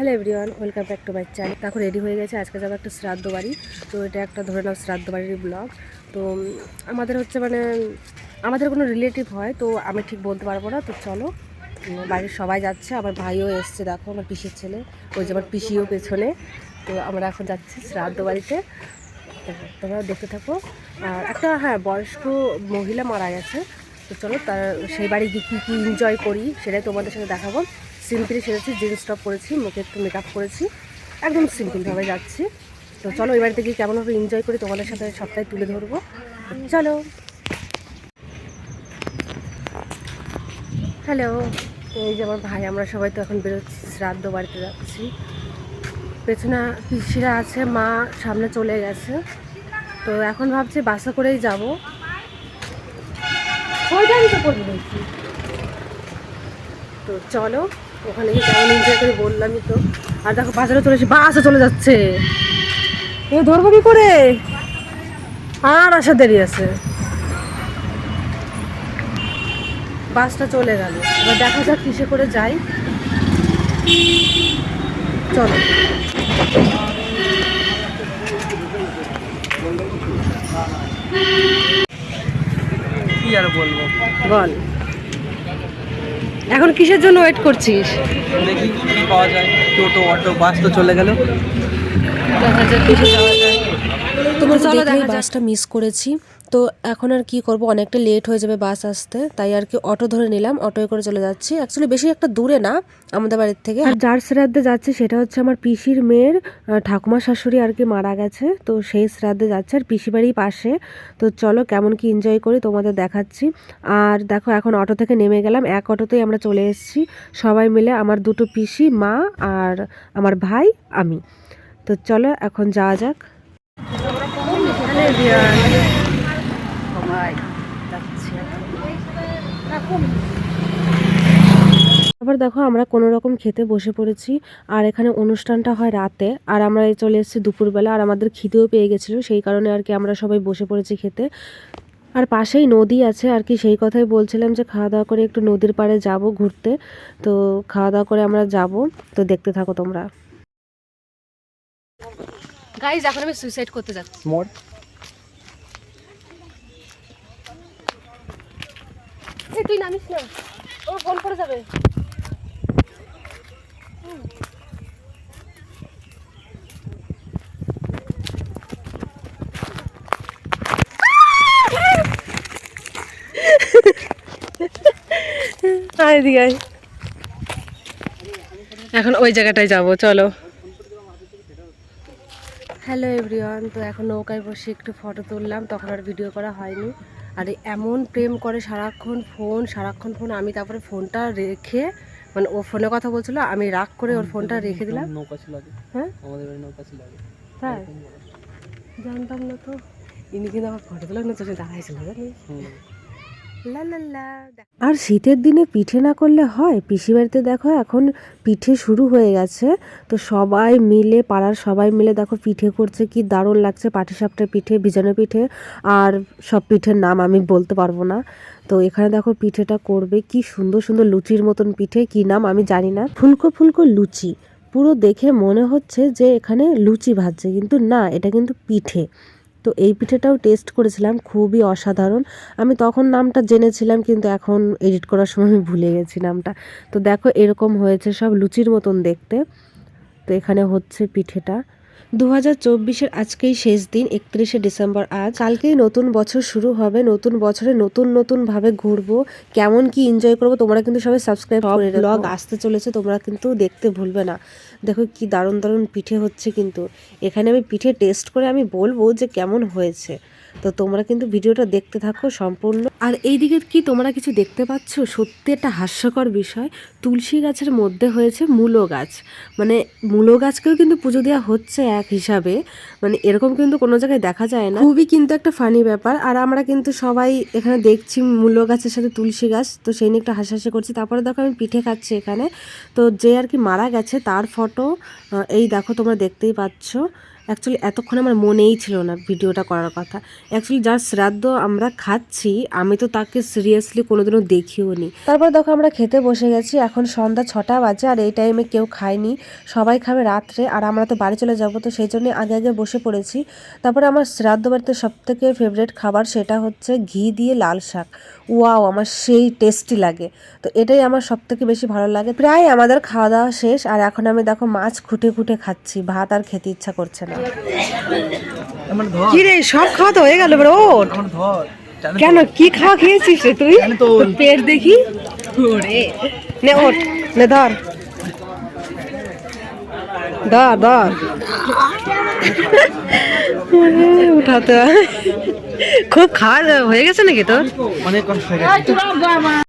Hello everyone, welcome back to my channel. এখন ready হয়ে গেছে, আজকে যাবো একটা শ্রাদ্ধ বাড়ি। তো এটা একটা ধরে নাও শ্রাদ্ধ বাড়ির ব্লগ। তো আমাদের হচ্ছে আমাদের কোনো রিলেটিভ হয়, তো আমি ঠিক বলতে পারবো না। তো চলো, বাড়ির সবাই যাচ্ছে, আমার ভাইও এসছে, দেখো আমার পিসির ছেলে, ওই যে আমার পিসিও পেছনে। তো আমরা এখন যাচ্ছি শ্রাদ্ধ বাড়িতে, তোমরা দেখতে থাকো। আর একটা বয়স্ক মহিলা মারা গেছে। তো চলো তার সেই বাড়ি গিয়ে কী কী এনজয় করি সেটাই তোমাদের সাথে দেখাবো। সিম্পলি সেরেছি, জিন্স টপ পরেছি, মুখে একটু মেকআপ করেছি, একদম সিম্পলভাবে যাচ্ছি। তো চলো ওই বাড়িতে গিয়ে কেমনভাবে এনজয় করি তোমাদের সাথে সবটাই তুলে ধরবো। চলো। হ্যালো, এই যে আমার ভাই, আমরা সবাই তো এখন বেরোচ্ছি, শ্রাদ্ধ বাড়িতে যাচ্ছি। পেছনে পিসিরা আছে, মা সামনে চলে গেছে। তো এখন ভাবছি বাসে করেই যাবো। তো চলো ওখানে গিয়ে কেমন এনজয় করে বললামই তো। আর দেখো বাজারে চলে এসে বাসে চলে যাচ্ছে, এ ধরবো কি করে, আর আসা দেরি আছে। বাসটা চলে গেল, এবার দেখা যাক কিসে করে যাই। চলো। কি আর বলবো, বল, এখন কিসের জন্য ওয়েট করছিস? দেখি কি পাওয়া যায়। টোটো, অটো, বাস তো চলে গেল। দেখা যাক কিসে যাওয়া যায়। তোমরা চলো দেখো, বাসটা মিস করেছি। তো এখন আর কি করব, অনেকটা লেট হয়ে যাবে বাস আসতে, তাই আর কি অটো ধরে নিলাম, অটোয় করে চলে যাচ্ছি। অ্যাকচুয়ালি বেশি একটা দূরে না আমাদের বাড়ির থেকে। আর যার শ্রাদ্ধে যাচ্ছে সেটা হচ্ছে আমার পিসির মেয়ের ঠাকুমা শাশুড়ি আর কি মারা গেছে, তো সেই শ্রাদ্ধে যাচ্ছে, আর পিসি বাড়ির পাশে। তো চলো কেমন কি এনজয় করি তোমাদের দেখাচ্ছি। আর দেখো এখন অটো থেকে নেমে গেলাম, এক অটোতেই আমরা চলে এসেছি সবাই মিলে, আমার দুটো পিসি, মা আর আমার ভাই, আমি। তো চলো এখন যাওয়া যাক। আবার দেখো আমরা কোনো রকম খেতে বসে পড়েছি, আর এখানে অনুষ্ঠানটা হয় রাতে, আর আমরা চলে এসেছি দুপুরবেলা, আর আমাদের খিদেও পেয়ে গেছিলো, সেই কারণে আর কি আমরা সবাই বসে পড়েছি খেতে। আর পাশেই নদী আছে আর কি, সেই কথাই বলছিলাম যে খাওয়া দাওয়া করে একটু নদীর পাড়ে যাব ঘুরতে। তো খাওয়া দাওয়া করে আমরা যাব, তো দেখতে থাকো তোমরা। গাইজ এখন আমি সুইসাইড করতে যাচ্ছি। মোর তুই নামিস না, ও ফোন করে যাবে। এখন ওই জায়গাটায় যাব, চলো। হ্যালো এভরিওয়ান, তো এখন নৌকায় বসে একটু ফটো তুললাম, তখন আর ভিডিও করা হয়নি। আর এমন প্রেম করে সারাক্ষণ ফোন, আমি তারপরে ফোনটা রেখে, মানে ও ফোনে কথা বলছিল, আমি রাগ করে ওর ফোনটা রেখে দিলাম। নৌকা ছিল আগে, হ্যাঁ আমাদের বাড়ি নৌকা ছিল আগে। তাই জানতাম না তো। ইনি কিন্তু আমার ফটো তোলার না চলে দাঁড়াইছিল, জানিস। আর শীতের দিনে পিঠে না করলে হয়? পিসি বাড়িতে দেখো এখন পিঠে শুরু হয়ে গেছে, তো সবাই মিলে, পাড়ার সবাই মিলে দেখো পিঠে করছে, কি দারুণ লাগছে। পাটিসাপটা পিঠে, ভিজানো পিঠে, আর সব পিঠের নাম আমি বলতে পারবো না। তো এখানে দেখো পিঠেটা করবে, কি সুন্দর সুন্দর লুচির মতন পিঠে, কি নাম আমি জানি না, ফুলকো ফুলকো লুচি। পুরো দেখে মনে হচ্ছে যে এখানে লুচি ভাজছে, কিন্তু না, এটা কিন্তু পিঠে। তো এই পিঠেটাও টেস্ট করেছিলাম, খুবই অসাধারণ। আমি তখন নামটা জেনেছিলাম, কিন্তু এখন এডিট করার সময় আমি ভুলে গেছি নামটা। তো দেখো এরকম হয়েছে, সব লুচির মতন দেখতে। তো এখানে হচ্ছে পিঠেটা। 2024-এর আজকেই শেষ দিন, 31শে ডিসেম্বর আজ। কালকেই নতুন বছর শুরু হবে, নতুন বছরে নতুনভাবে ঘুরবো, কেমন কি এনজয় করবো তোমরা কিন্তু সবাই সাবস্ক্রাইব করে রেখো। ব্লগ আসতে চলেছে, তোমরা কিন্তু দেখতে ভুলবে না। দেখো কি দারুণ দারুণ পিঠে হচ্ছে, কিন্তু এখানে আমি পিঠে টেস্ট করে আমি বলবো যে কেমন হয়েছে। তো তোমরা কিন্তু ভিডিওটা দেখতে থাকো সম্পূর্ণ। আর এইদিকে কি তোমরা কিছু দেখতে পাচ্ছ? সত্যি একটা হাস্যকর বিষয়, তুলসী গাছের মধ্যে হয়েছে মূলো গাছ। মানে মূলো গাছকেও কিন্তু পুজো দেওয়া হচ্ছে এক হিসাবে, মানে এরকম কিন্তু কোনো জায়গায় দেখা যায় না। খুবই কিন্তু একটা ফানি ব্যাপার। আর আমরা কিন্তু সবাই এখানে দেখছি মূলো গাছের সাথে তুলসী গাছ, তো সেই নিয়ে একটা হাসাহাসি করছি। তারপরে দেখো আমি পিঠে খাচ্ছি এখানে। তো যে আর কি মারা গেছে তার ফটো এই দেখো, তোমরা দেখতেই পাচ্ছ, অ্যাকচুয়ালি এতক্ষণ আমার মনেই ছিল না ভিডিওটা করার কথা। অ্যাকচুয়ালি যার শ্রাদ্ধ আমরা খাচ্ছি আমি তো তাকে সিরিয়াসলি কোনোদিনও দেখিও নি। তারপর দেখো আমরা খেতে বসে গেছি, এখন সন্ধ্যা 6টা বাজে আর এই টাইমে কেউ খায়নি, সবাই খাবে রাত্রে আর আমরা তো বাড়ি চলে যাব, তো সেই জন্য আগে আগে বসে পড়েছি। তারপরে আমার শ্রাদ্ধ বাড়িতে সবথেকে ফেভারিট খাবার সেটা হচ্ছে ঘি দিয়ে লাল শাক। ওয়াও, আমার সেই টেস্টি লাগে, তো এটাই আমার সবথেকে বেশি ভালো লাগে। প্রায় আমাদের খাওয়া দাওয়া শেষ আর এখন আমি দেখো মাছ খুঁটে খুঁটে খাচ্ছি, ভাত আর খেতে ইচ্ছা করছে না। আমার ধর কি রে, সব খাওয়া তো হয়ে গেল, এবার ওঠ। আমার ধর কেন, কি খাওয়া খেয়েছিস রে তুই? তোর পেট দেখি। নে ওঠ, নে ধর ধর ধর। উঠাতে খুব খাওয়া হয়ে গেছে নাকি তোর? অনেক কষ্ট হয়ে গেছে।